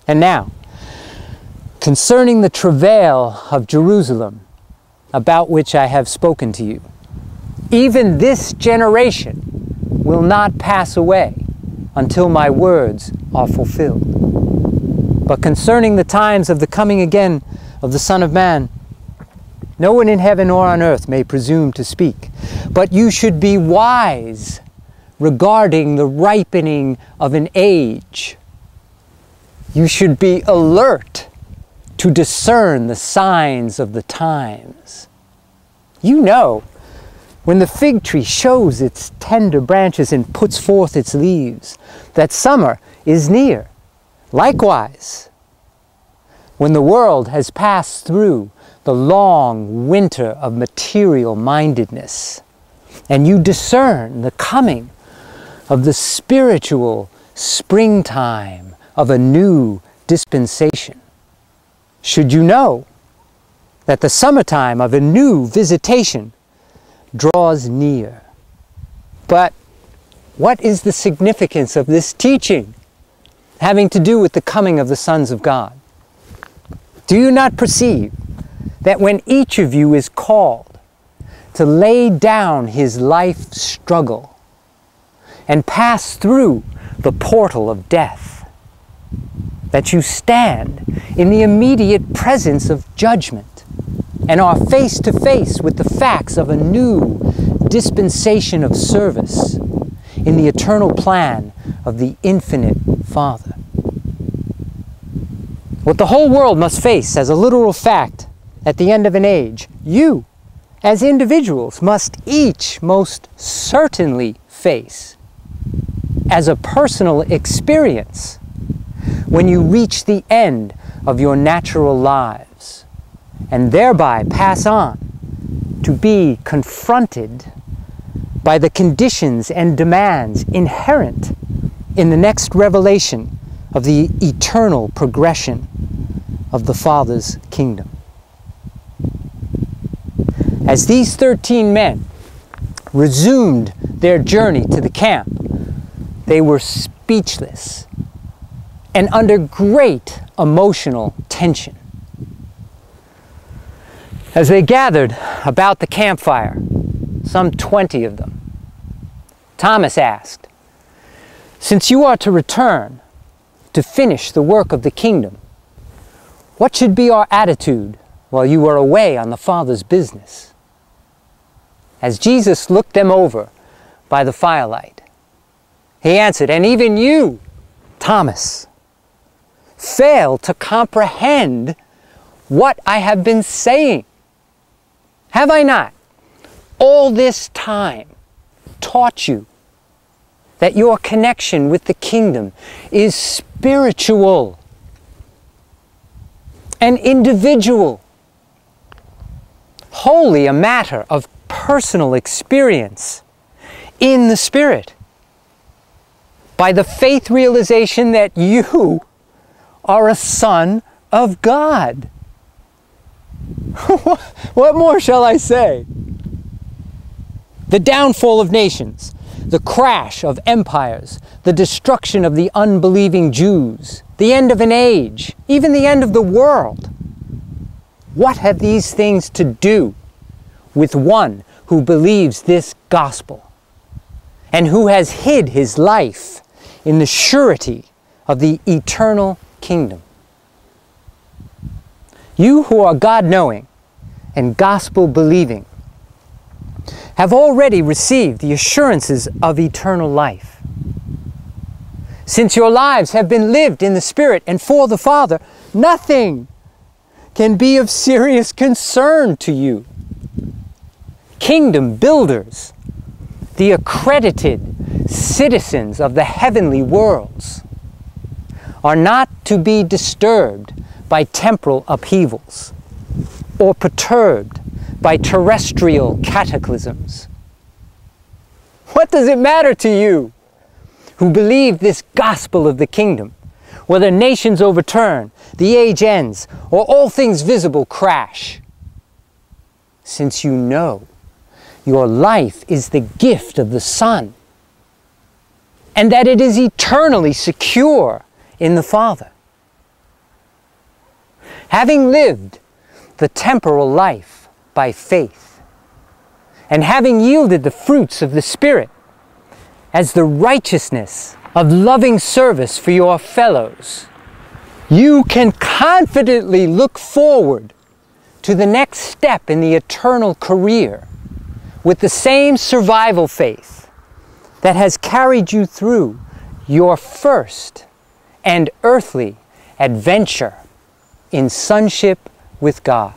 And now, concerning the travail of Jerusalem, about which I have spoken to you, even this generation will not pass away until my words are fulfilled. But concerning the times of the coming again of the Son of Man, no one in heaven or on earth may presume to speak. But you should be wise regarding the ripening of an age. You should be alert to discern the signs of the times. You know, when the fig tree shows its tender branches and puts forth its leaves, that summer is near. Likewise, when the world has passed through the long winter of material mindedness, and you discern the coming of the spiritual springtime of a new dispensation, should you know that the summertime of a new visitation draws near. But what is the significance of this teaching having to do with the coming of the sons of God? Do you not perceive that when each of you is called to lay down his life struggle and pass through the portal of death, that you stand in the immediate presence of judgment and are face to face with the facts of a new dispensation of service in the eternal plan of the infinite Father? What the whole world must face as a literal fact at the end of an age, you, as individuals, must each most certainly face as a personal experience when you reach the end of your natural lives, and thereby pass on to be confronted by the conditions and demands inherent in the next revelation of the eternal progression of the Father's kingdom. As these 13 men resumed their journey to the camp, they were speechless and under great emotional tension. As they gathered about the campfire, some 20 of them, Thomas asked, "Since you are to return to finish the work of the kingdom, what should be our attitude while you are away on the Father's business?" As Jesus looked them over by the firelight, he answered, "And even you, Thomas, fail to comprehend what I have been saying. Have I not all this time taught you that your connection with the kingdom is spiritual and individual, wholly a matter of personal experience in the Spirit, by the faith realization that you are a son of God?" What more shall I say? The downfall of nations, the crash of empires, the destruction of the unbelieving Jews, the end of an age, even the end of the world. What have these things to do with one who believes this gospel and who has hid his life in the surety of the eternal kingdom? You who are God-knowing and gospel-believing have already received the assurances of eternal life. Since your lives have been lived in the Spirit and for the Father, nothing can be of serious concern to you. Kingdom builders, the accredited citizens of the heavenly worlds, are not to be disturbed by temporal upheavals or perturbed by terrestrial cataclysms. What does it matter to you who believe this gospel of the kingdom, whether nations overturn, the age ends, or all things visible crash? Since you know your life is the gift of the Son, and that it is eternally secure in the Father. having lived the temporal life by faith, and having yielded the fruits of the Spirit as the righteousness of loving service for your fellows, you can confidently look forward to the next step in the eternal career with the same survival faith that has carried you through your first and earthly adventure in sonship with God.